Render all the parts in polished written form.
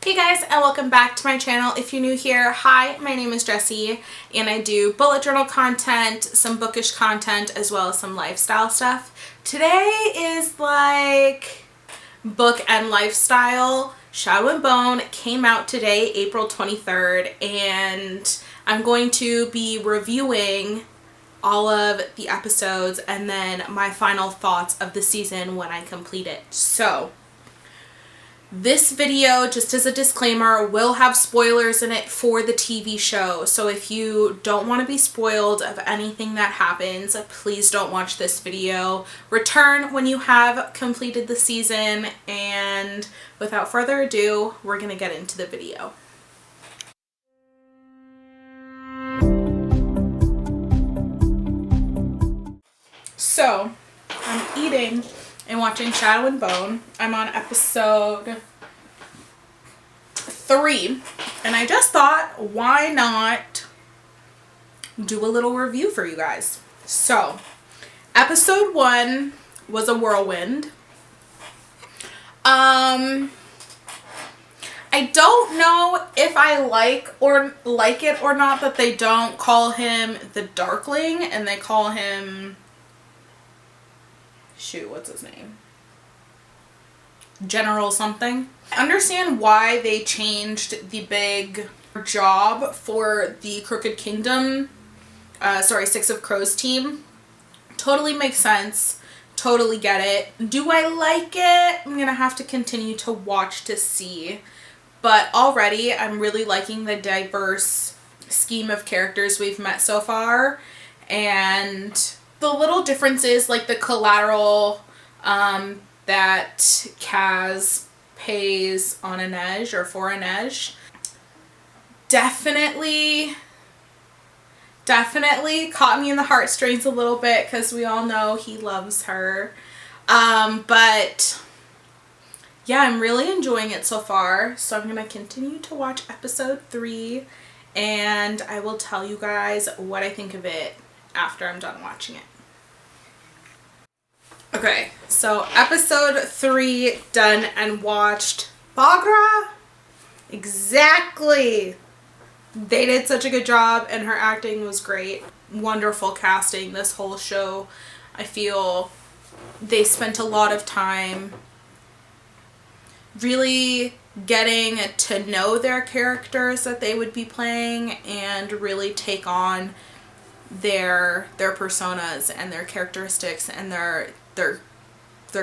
Hey guys, and welcome back to my channel. If you're new here, hi, my name is Jessie and I do bullet journal content, some bookish content, as well as some lifestyle stuff. Today is like book and lifestyle. Shadow and Bone came out today, April 23rd, and I'm going to be reviewing all of the episodes and then my final thoughts of the season when I complete it. So this video, just as a disclaimer, will have spoilers in it for the TV show. So if you don't want to be spoiled of anything that happens, please don't watch this video. Return when you have completed the season, and without further ado, we're going to get into the video. So, I'm eating and watching Shadow and Bone. I'm on episode 3, and I just thought, why not do a little review for you guys? So, episode 1 was a whirlwind. I don't know if I like it or not that they don't call him the Darkling and they call him, shoot, what's his name? General something. I understand why they changed the big job for the Crooked Kingdom, Six of Crows team. Totally makes sense. Totally get it. Do I like it? I'm gonna have to continue to watch to see. But already I'm really liking the diverse scheme of characters we've met so far. And the little differences, like the collateral that Kaz pays on Inej or for Inej, definitely caught me in the heartstrings a little bit because we all know he loves her. But yeah, I'm really enjoying it so far. So I'm going to continue to watch episode 3 and I will tell you guys what I think of it after I'm done watching it. Okay, so episode 3 done and watched. Baghra? Exactly! They did such a good job and her acting was great. Wonderful casting this whole show. I feel they spent a lot of time really getting to know their characters that they would be playing and really take on their personas and their characteristics and their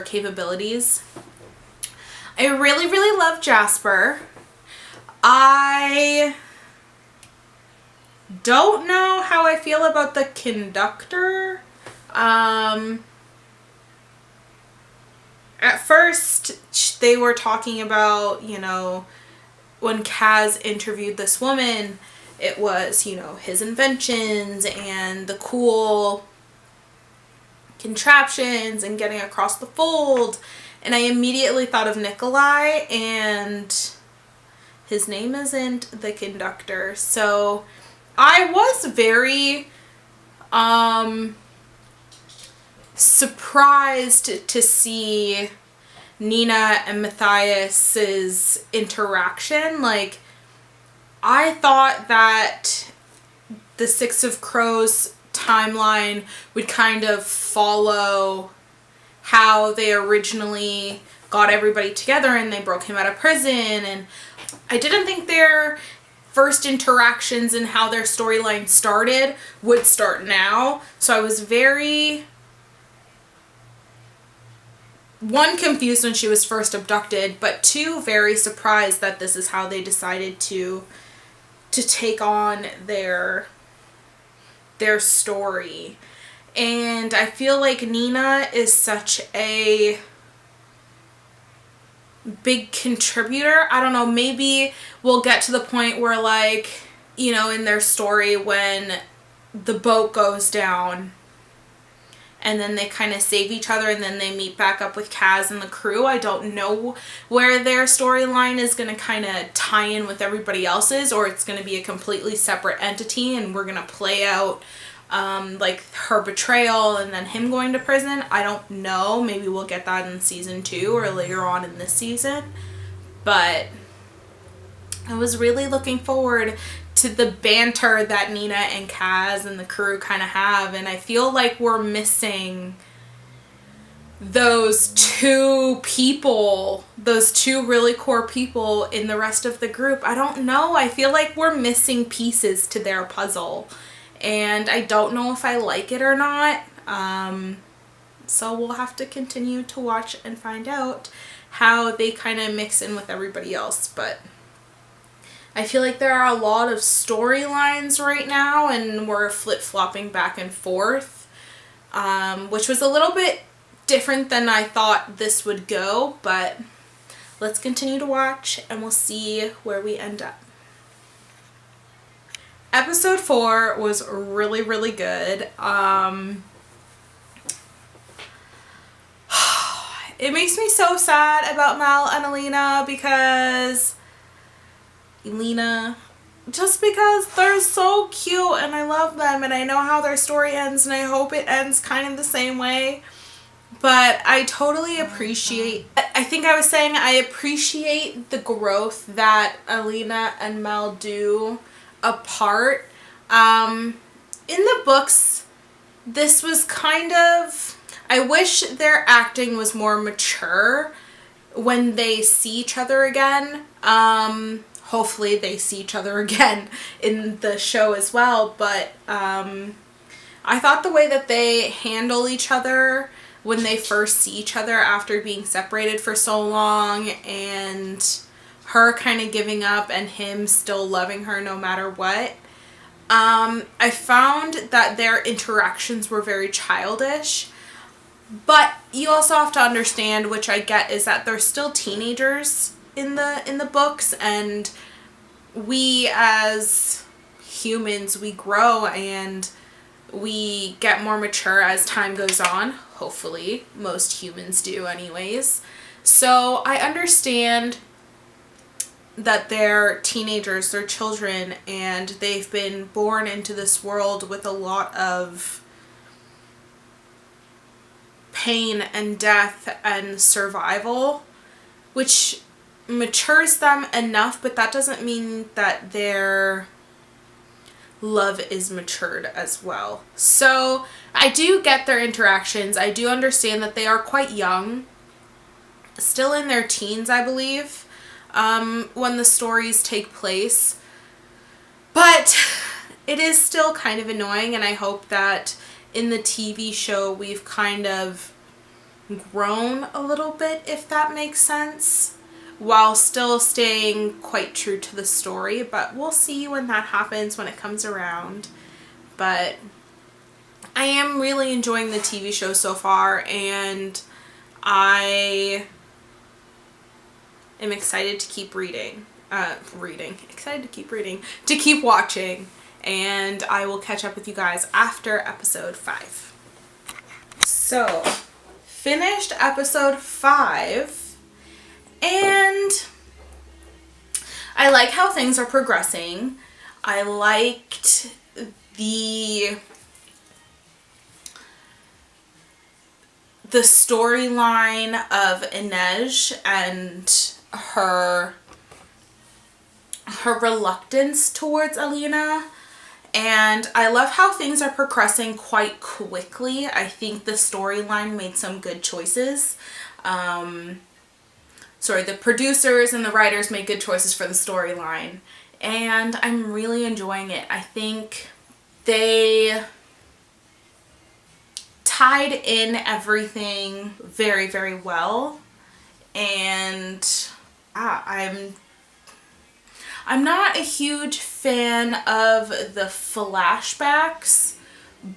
capabilities. I really love Jasper. I don't know how I feel about the conductor. At first they were talking about, you know, when Kaz interviewed this woman, it was, you know, his inventions and the cool contraptions and getting across the fold, and I immediately thought of Nikolai, and his name isn't the conductor. So I was very surprised to see Nina and Matthias's interaction. Like, I thought that the Six of Crows timeline would kind of follow how they originally got everybody together and they broke him out of prison, and I didn't think their first interactions and how their storyline started would start now. So I was very, one, confused when she was first abducted, but 2, very surprised that this is how they decided to take on their story. And I feel like Nina is such a big contributor. I don't know, maybe we'll get to the point where, like, you know, in their story when the boat goes down and then they kind of save each other and then they meet back up with Kaz and the crew. I don't know where their storyline is going to kind of tie in with everybody else's, or it's going to be a completely separate entity and we're going to play out like her betrayal and then him going to prison. I don't know. Maybe we'll get that in season 2 or later on in this season. But I was really looking forward to the banter that Nina and Kaz and the crew kind of have, and I feel like we're missing those two people, those two really core people in the rest of the group. I don't know. I feel like we're missing pieces to their puzzle, and I don't know if I like it or not. So we'll have to continue to watch and find out how they kind of mix in with everybody else. But I feel like there are a lot of storylines right now, and we're flip-flopping back and forth, which was a little bit different than I thought this would go, but let's continue to watch and we'll see where we end up. Episode 4 was really, really good. It makes me so sad about Mel and Alina because they're so cute and I love them, and I know how their story ends, and I hope it ends kind of the same way. But I totally appreciate, I think I was saying I appreciate the growth that Alina and Mel do apart. In the books, this was kind of, I wish their acting was more mature when they see each other again. Hopefully they see each other again in the show as well, but I thought the way that they handle each other when they first see each other after being separated for so long, and her kind of giving up and him still loving her no matter what. I found that their interactions were very childish, but you also have to understand, which I get, is that they're still teenagers in the books, and we as humans, we grow and we get more mature as time goes on. Hopefully, most humans do anyways. So I understand that they're teenagers, they're children, and they've been born into this world with a lot of pain and death and survival, which matures them enough, but that doesn't mean that their love is matured as well. So I do get their interactions. I do understand that they are quite young, still in their teens, I believe, when the stories take place. But it is still kind of annoying, and I hope that in the TV show we've kind of grown a little bit, if that makes sense, while still staying quite true to the story. But we'll see when that happens, when it comes around. But I am really enjoying the TV show so far, and I am excited to keep to keep watching, and I will catch up with you guys after episode 5. So, finished episode 5. And I like how things are progressing. I liked the storyline of Inej and her reluctance towards Alina. And I love how things are progressing quite quickly. I think the storyline made some good choices. The producers and the writers made good choices for the storyline, and I'm really enjoying it. I think they tied in everything very, very well, and I'm not a huge fan of the flashbacks,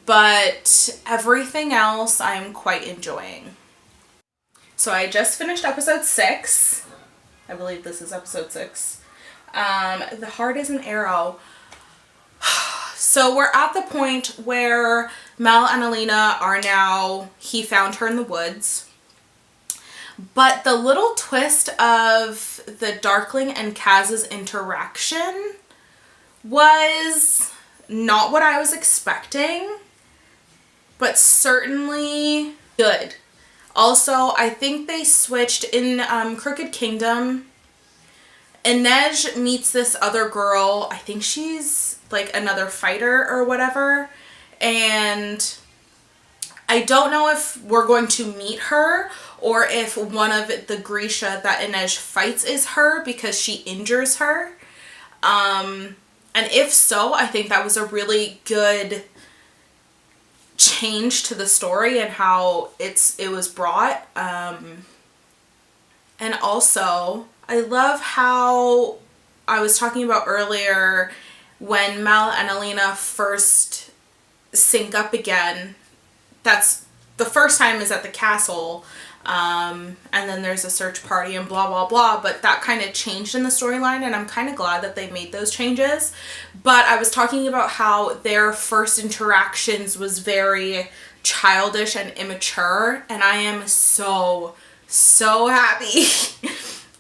but everything else I'm quite enjoying. So I just finished episode 6. I believe this is episode 6. The Heart is an Arrow. So we're at the point where Mel and Alina are now, he found her in the woods. But the little twist of the Darkling and Kaz's interaction was not what I was expecting, but certainly good. Also, I think they switched in Crooked Kingdom. Inej meets this other girl. I think she's like another fighter or whatever. And I don't know if we're going to meet her or if one of the Grisha that Inej fights is her because she injures her. And if so, I think that was a really good change to the story and how it was brought. And also, I love how I was talking about earlier when Mel and Alina first sync up again. That's the first time is at the castle. And then there's a search party and blah, blah, blah. But that kind of changed in the storyline, and I'm kind of glad that they made those changes. But I was talking about how their first interactions was very childish and immature, and I am so happy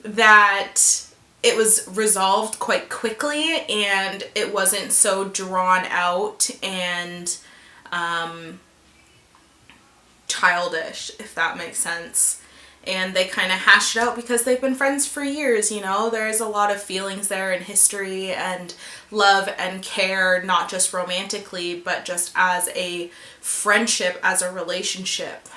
that it was resolved quite quickly and it wasn't so drawn out and childish, if that makes sense. And they kind of hashed it out because they've been friends for years, you know. There's a lot of feelings there and history and love and care, not just romantically, but just as a friendship, as a relationship.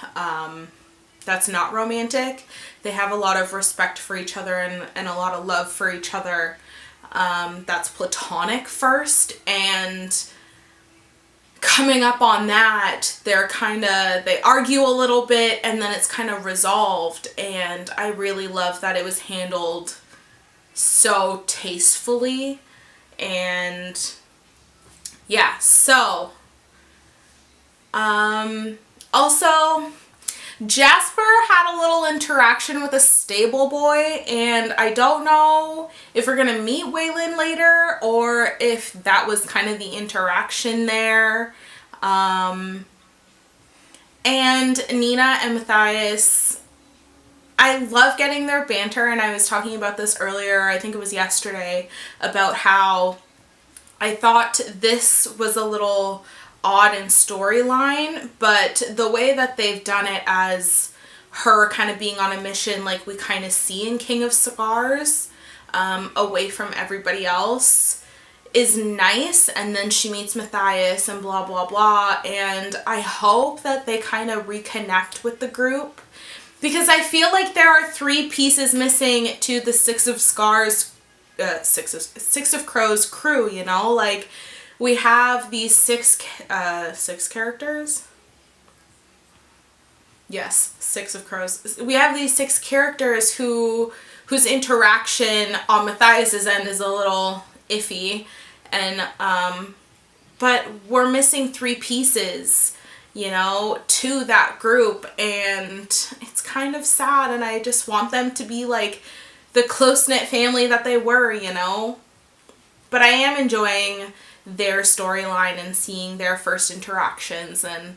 That's not romantic. They have a lot of respect for each other and a lot of love for each other. That's platonic first, and coming up on that, they argue a little bit and then it's kind of resolved, and I really love that it was handled so tastefully. And yeah, so also Jasper had a little interaction with a stable boy, and I don't know if we're gonna meet Waylon later or if that was kind of the interaction there. And Nina and Matthias, I love getting their banter, and I was talking about this earlier, I think it was yesterday, about how I thought this was a little odd in storyline, but the way that they've done it as her kind of being on a mission like we kind of see in King of Cigars, away from everybody else, is nice. And then she meets Matthias and blah blah blah, and I hope that they kind of reconnect with the group, because I feel like there are 3 pieces missing to the Six of Crows crew, you know. Like, we have these 6 characters. Yes, 6 of Crows. We have these 6 characters whose interaction on Matthias's end is a little iffy, and but we're missing 3 pieces, you know, to that group, and it's kind of sad, and I just want them to be like the close-knit family that they were, you know. But I am enjoying their storyline and seeing their first interactions, and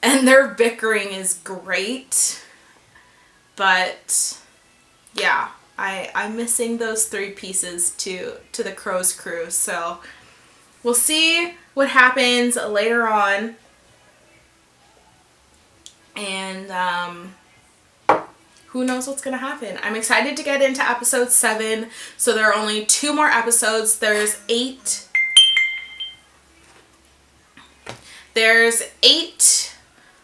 their bickering is great. But yeah, I'm missing those 3 pieces to the Crows crew, so we'll see what happens later on. And who knows what's gonna happen. I'm excited to get into episode 7. So there are only 2 more episodes. There's 8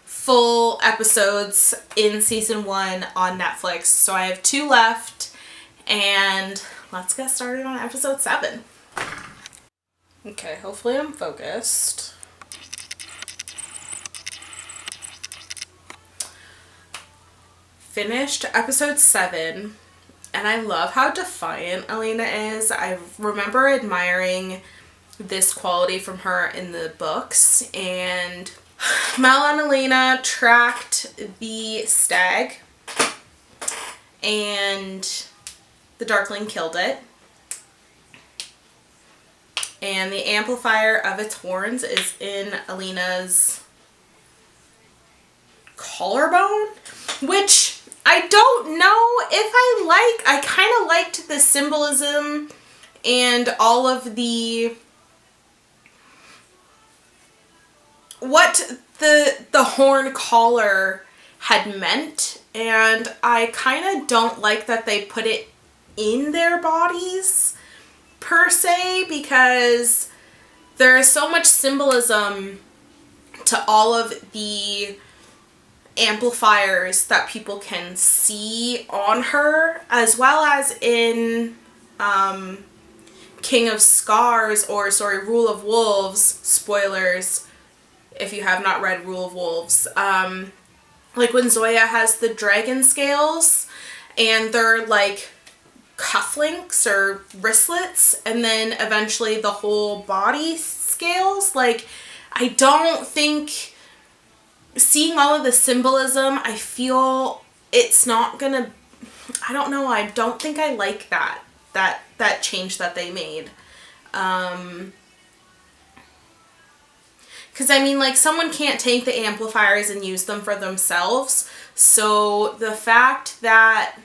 full episodes in season 1 on Netflix. So I have 2 left, and let's get started on episode 7. Okay, hopefully I'm focused. Finished episode 7, and I love how defiant Alina is. I remember admiring this quality from her in the books, and Mel and Alina tracked the stag, and the Darkling killed it, and the amplifier of its horns is in Alina's collarbone, which I don't know if I like. I kind of liked the symbolism and all of what the horn collar had meant, and I kind of don't like that they put it in their bodies per se, because there is so much symbolism to all of the amplifiers that people can see on her, as well as in King of Scars, or sorry, Rule of Wolves. Spoilers if you have not read Rule of Wolves. Like when Zoya has the dragon scales and they're like cufflinks or wristlets, and then eventually the whole body scales. Like, I don't think, seeing all of the symbolism, I feel it's not gonna, I don't know, I don't think I like that change that they made. Because I mean, like, someone can't take the amplifiers and use them for themselves, so the fact that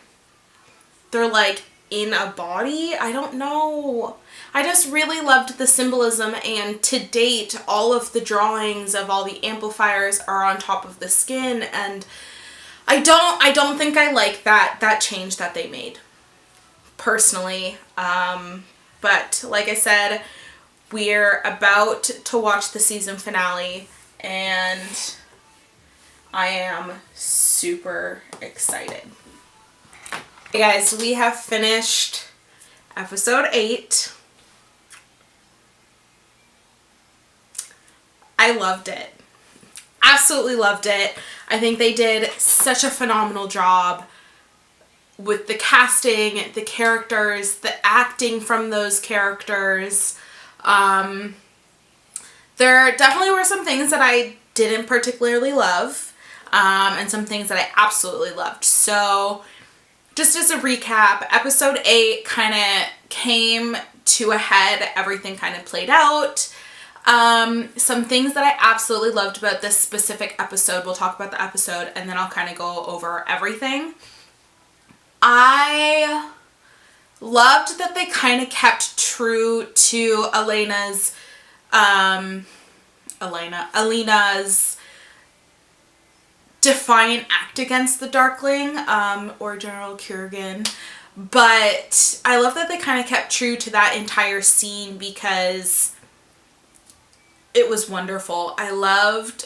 they're like in a body, I don't know. I just really loved the symbolism, and to date, all of the drawings of all the amplifiers are on top of the skin, and I don't think I like that change that they made, personally. But like I said, we're about to watch the season finale, and I am super excited. Hey guys, we have finished episode 8. I loved it. Absolutely loved it. I think they did such a phenomenal job with the casting, the characters, the acting from those characters. There definitely were some things that I didn't particularly love, and some things that I absolutely loved. So, just as a recap, episode 8 kind of came to a head. Everything kind of played out. Some things that I absolutely loved about this specific episode. We'll talk about the episode, and then I'll kind of go over everything. I loved that they kind of kept true to Alina's defiant act against the Darkling, or General Kurgan. But I love that they kind of kept true to that entire scene, because it was wonderful. I loved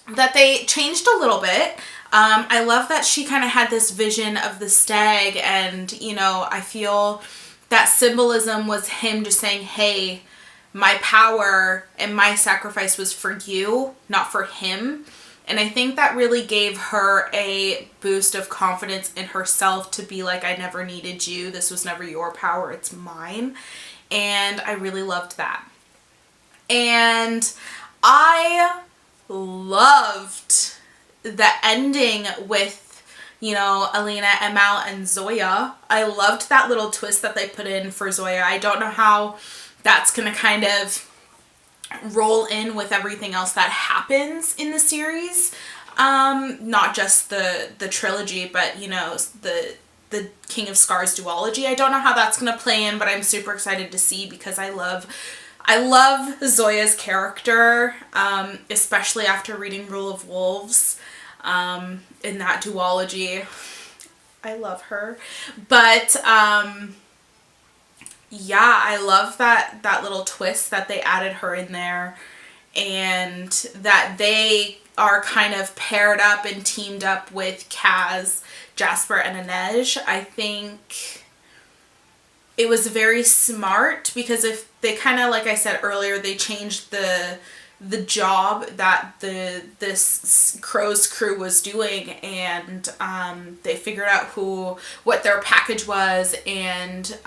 that they changed a little bit. I love that she kind of had this vision of the stag, and, you know, I feel that symbolism was him just saying, hey, my power and my sacrifice was for you, not for him. And I think that really gave her a boost of confidence in herself to be like, I never needed you. This was never your power. It's mine. And I really loved that. And I loved the ending with, you know, Alina, Amal, and Zoya. I loved that little twist that they put in for Zoya. I don't know how that's going to kind of roll in with everything else that happens in the series. Not just the trilogy, but, you know, the King of Scars duology. I don't know how that's going to play in, but I'm super excited to see, because I love Zoya's character, especially after reading Rule of Wolves, in that duology. I love her. But, yeah, I love that little twist that they added her in there, and that they are kind of paired up and teamed up with Kaz, Jasper, and Inej. I think it was very smart, because if they kind of, like I said earlier, they changed the job that this Crow's crew was doing, and they figured out what their package was, and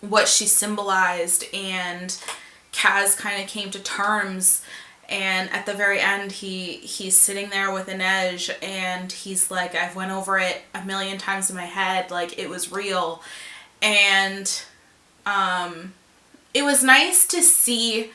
what she symbolized, and Kaz kind of came to terms. And at the very end, he's sitting there with Inej, and he's like, I've went over it 1,000,000 times in my head, like, it was real. And it was nice to see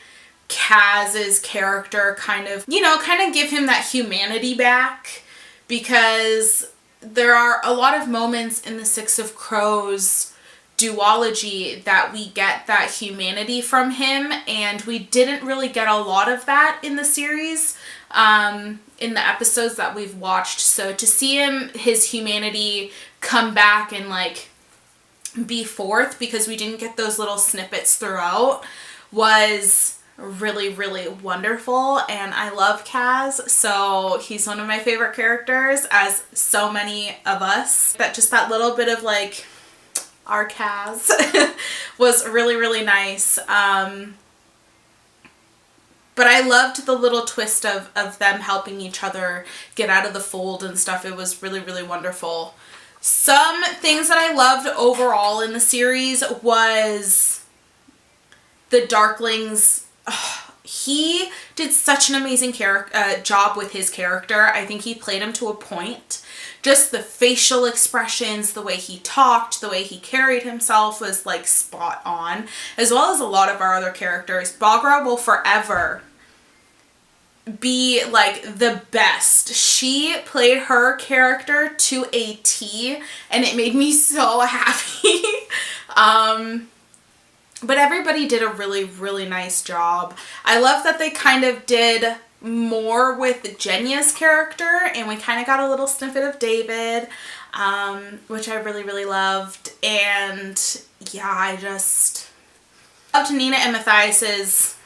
Kaz's character kind of give him that humanity back, because there are a lot of moments in the Six of Crows duology that we get that humanity from him, and we didn't really get a lot of that in the series, in the episodes that we've watched. So to see his humanity come back and, like, be fourth because we didn't get those little snippets throughout was really, really wonderful. And I love Kaz, so he's one of my favorite characters, as so many of us. That just that little bit of like our Kaz was really, really nice. But I loved the little twist of them helping each other get out of the fold and stuff. It was really, really wonderful. Some things that I loved overall in the series was the Darklings. Oh, he did such an amazing job with his character. I think he played him to a point. Just the facial expressions, the way he talked, the way he carried himself was like spot on, as well as a lot of our other characters. Baghra will forever be like the best. She played her character to a T, and it made me so happy. But everybody did a really, really nice job. I love that they kind of did more with Jenya's character, and we kind of got a little snippet of David, which I really, really loved. And yeah, I just loved Nina and Matthias's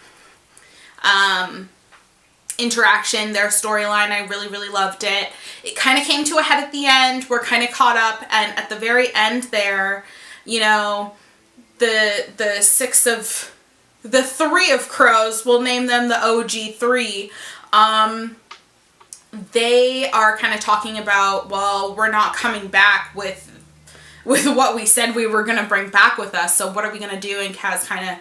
interaction, their storyline. I really, really loved it. It kind of came to a head at the end. We're kind of caught up, and at the very end there, you know, the three of crows, we'll name them the OG three, they are kind of talking about, well, we're not coming back with what we said we were going to bring back with us, so what are we going to do? And Kaz kind of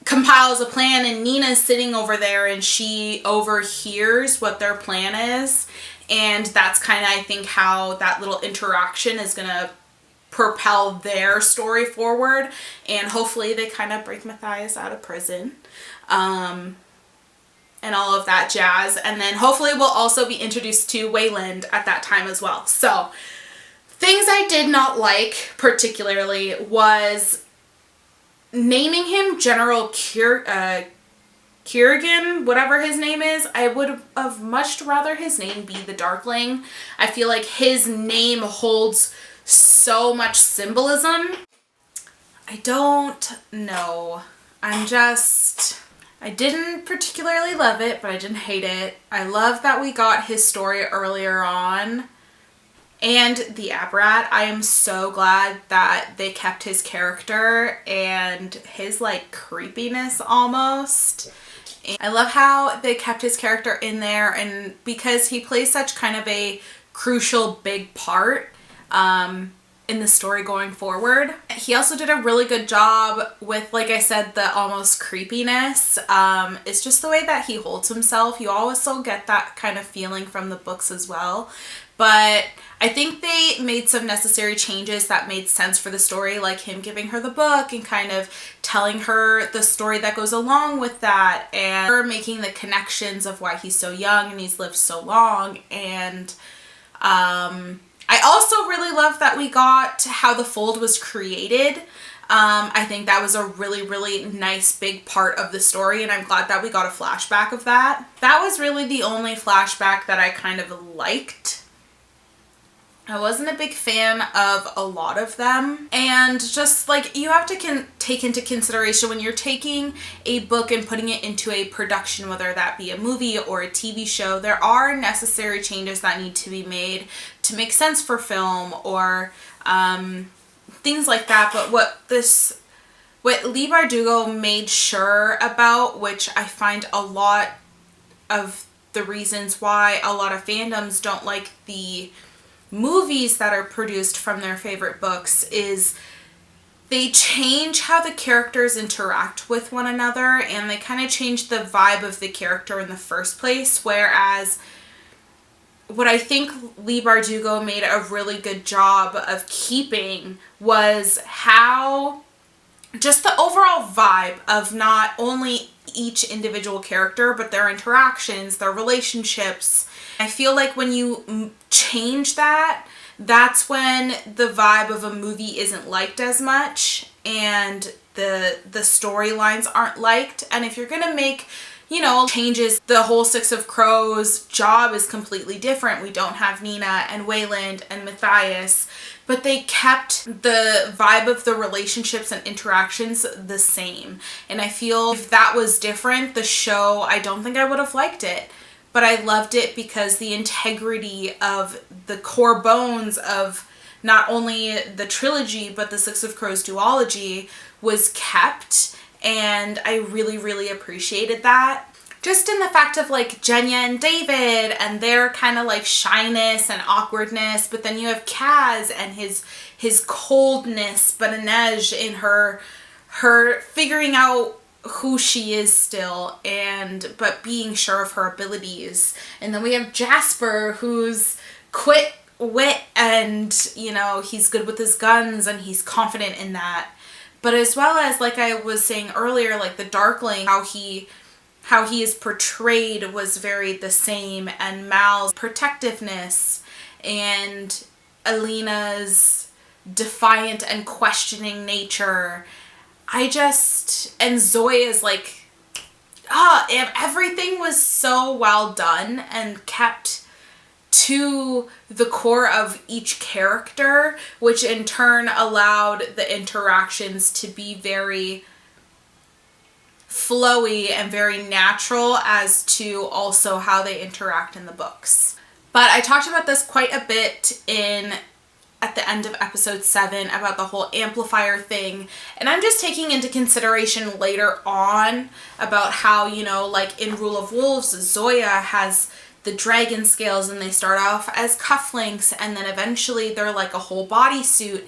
compiles a plan, and Nina's sitting over there and she overhears what their plan is, and that's kind of, I think, how that little interaction is going to propel their story forward, and hopefully they kind of break Matthias out of prison, and all of that jazz, and then hopefully we'll also be introduced to Wayland at that time as well. So things I did not like particularly was naming him General Kiergan, whatever his name is. I would have much rather his name be the Darkling. I feel like his name holds so much symbolism. I don't know. I didn't particularly love it, but I didn't hate it. I love that we got his story earlier on. And the Abrat, I am so glad that they kept his character and his like creepiness almost. And I love how they kept his character in there, and because he plays such kind of a crucial big part in the story going forward. He also did a really good job with, like I said, the almost creepiness. It's just the way that he holds himself. You always still get that kind of feeling from the books as well. But I think they made some necessary changes that made sense for the story, like him giving her the book and kind of telling her the story that goes along with that, and her making the connections of why he's so young and he's lived so long. And I also really love that we got how the fold was created. I think that was a really, really nice big part of the story, and I'm glad that we got a flashback of that. That was really the only flashback that I kind of liked. I wasn't a big fan of a lot of them, and just like, you have to take into consideration when you're taking a book and putting it into a production, whether that be a movie or a TV show, there are necessary changes that need to be made to make sense for film or things like that. But what Leigh Bardugo made sure about, which I find a lot of the reasons why a lot of fandoms don't like the movies that are produced from their favorite books, is they change how the characters interact with one another, and they kind of change the vibe of the character in the first place. Whereas what I think Leigh Bardugo made a really good job of keeping was how just the overall vibe of not only each individual character, but their interactions, their relationships. I feel like when you change that, that's when the vibe of a movie isn't liked as much, and the storylines aren't liked. And if you're gonna make, you know, changes, the whole Six of Crows job is completely different. We don't have Nina and Wayland and Matthias, but they kept the vibe of the relationships and interactions the same. And I feel if that was different, the show, I don't think I would have liked it. But I loved it because the integrity of the core bones of not only the trilogy, but the Six of Crows duology was kept. And I really, really appreciated that. Just in the fact of like Jenya and David and their kind of like shyness and awkwardness, but then you have Kaz and his coldness, but Inej in her figuring out who she is still, but being sure of her abilities. And then we have Jasper, who's quick wit, and you know, he's good with his guns and he's confident in that. But as well as, like I was saying earlier, like the Darkling, how he is portrayed was very the same, and Mal's protectiveness and Alina's defiant and questioning nature. And Zoya's like, everything was so well done and kept to the core of each character, which in turn allowed the interactions to be very flowy and very natural as to also how they interact in the books. But I talked about this quite a bit at the end of episode 7 about the whole amplifier thing, and I'm just taking into consideration later on about how, you know, like in Rule of Wolves, Zoya has the dragon scales and they start off as cufflinks and then eventually they're like a whole bodysuit.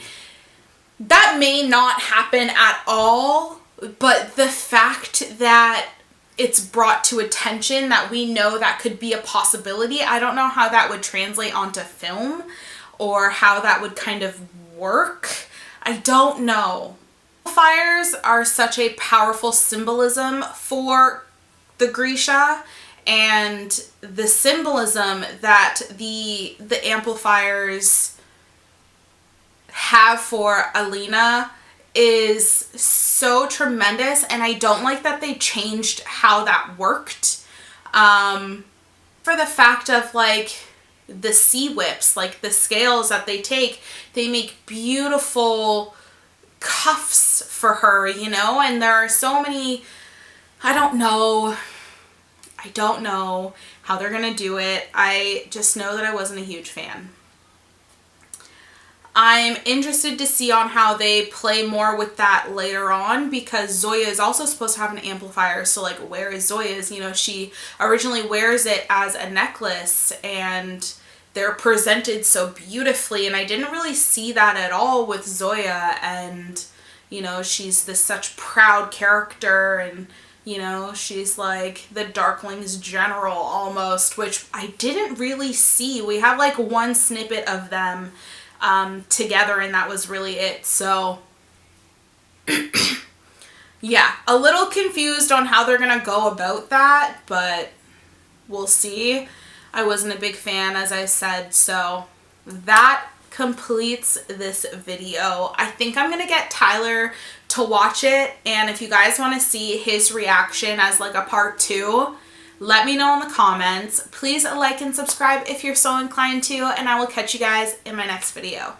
That may not happen at all, but the fact that it's brought to attention that we know that could be a possibility, I don't know how that would translate onto film or how that would kind of work. I don't know. Fires are such a powerful symbolism for the Grisha, and the symbolism that the amplifiers have for Alina is so tremendous, and I don't like that they changed how that worked. For the fact of like the sea whips, like the scales that they take, they make beautiful cuffs for her, you know, and there are so many, I don't know how they're gonna do it. I just know that I wasn't a huge fan. I'm interested to see on how they play more with that later on, because Zoya is also supposed to have an amplifier. So like, where is Zoya's? You know, she originally wears it as a necklace and they're presented so beautifully, and I didn't really see that at all with Zoya. And you know, she's this such proud character, and you know, she's like the Darkling's general almost, which I didn't really see. We have like one snippet of them together, and that was really it. So yeah, a little confused on how they're gonna go about that, but we'll see. I wasn't a big fan, as I said, so that completes this video. I think I'm gonna get Tyler to watch it, and if you guys want to see his reaction as like a part 2, let me know in the comments. Please like and subscribe if you're so inclined to, and I will catch you guys in my next video.